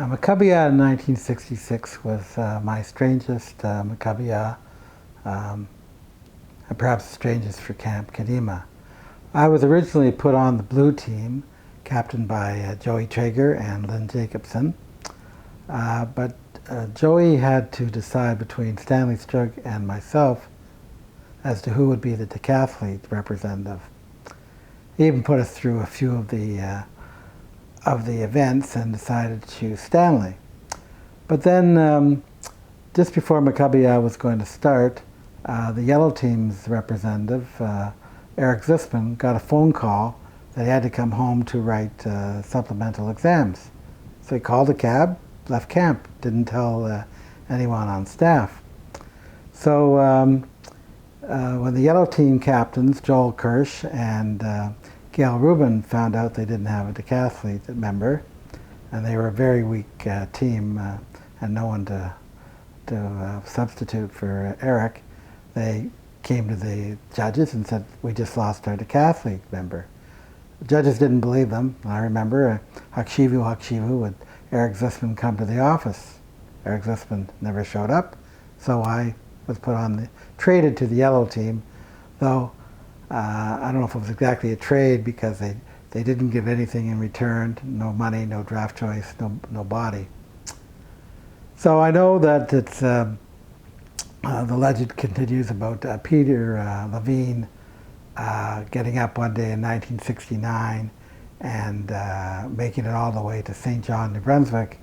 Maccabia in 1966 was my strangest Maccabia, um, and perhaps the strangest for Camp Kadimah. I was originally put on the blue team, captained by Joey Traeger and Lynn Jacobson, but Joey had to decide between Stanley Strug and myself as to who would be the decathlete representative. He even put us through a few of the events and decided to choose Stanley. But then, just before Maccabia was going to start, the yellow team's representative, Eric Zisman, got a phone call that he had to come home to write supplemental exams. So he called a cab, left camp, didn't tell anyone on staff. So when the yellow team captains, Joel Kirsch and Gail Rubin, found out they didn't have a decathlete member, and they were a very weak team and no one to substitute for Eric, they came to the judges and said, "We just lost our decathlete member." The judges didn't believe them. I remember Hakshivu would Eric Zisman come to the office. Eric Zisman never showed up, so I was traded to the yellow team, though I don't know if it was exactly a trade because they didn't give anything in return, no money, no draft choice, no body. So I know that it's the legend continues about Peter Levine getting up one day in 1969 and making it all the way to St. John, New Brunswick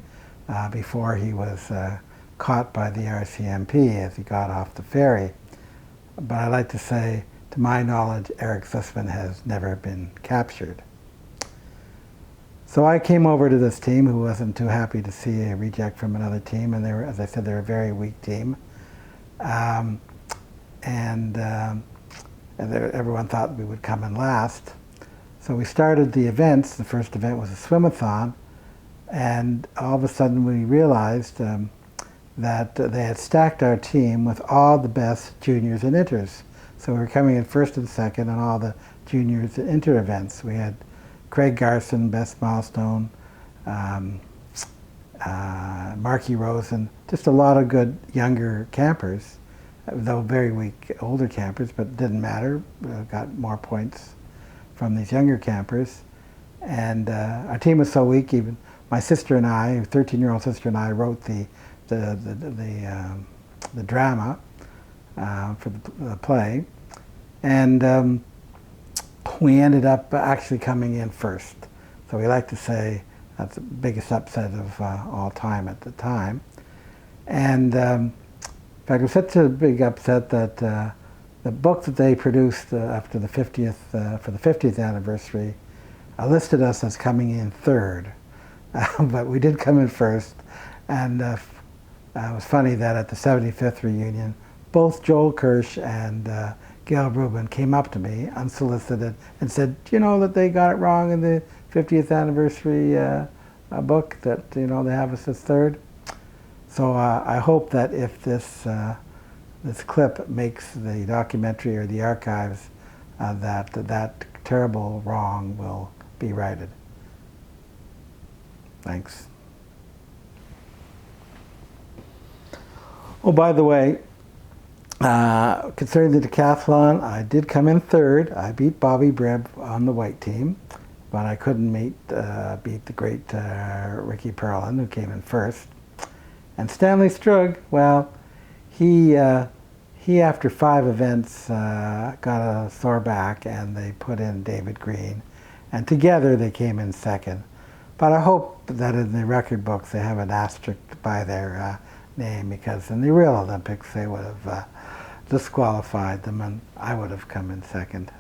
before he was caught by the RCMP as he got off the ferry. But I'd like to say, to my knowledge, Eric Zisman has never been captured. So I came over to this team, who wasn't too happy to see a reject from another team, and they were, as I said, they're a very weak team. Everyone thought we would come in last. So we started the events. The first event was a swim-a-thon, and all of a sudden we realized that they had stacked our team with all the best juniors and inters. So we were coming in first and second on all the juniors and inter events. We had Craig Garson, best milestone, Marky Rosen, just a lot of good younger campers, though very weak older campers, but it didn't matter. We got more points from these younger campers. And our team was so weak, even my sister and I, 13-year-old sister and I, wrote the drama for the play, and we ended up actually coming in first. So we like to say that's the biggest upset of all time at the time. And in fact, it was such a big upset that the book that they produced after the 50th, for the 50th anniversary, listed us as coming in third. But we did come in first, and it was funny that at the 75th reunion, both Joel Kirsch and Gail Rubin came up to me unsolicited and said, "Do you know that they got it wrong in the 50th anniversary book, that they have us as third?" So I hope that if this clip makes the documentary or the archives, that terrible wrong will be righted. Thanks. Oh, by the way, concerning the decathlon, I did come in third. I beat Bobby Brebb on the white team, but I couldn't beat the great Ricky Perlin, who came in first. And Stanley Strug, well, he after 5 events got a sore back, and they put in David Green, and together they came in second. But I hope that in the record books they have an asterisk by their name, because in the real Olympics they would have disqualified them, and I would have come in second.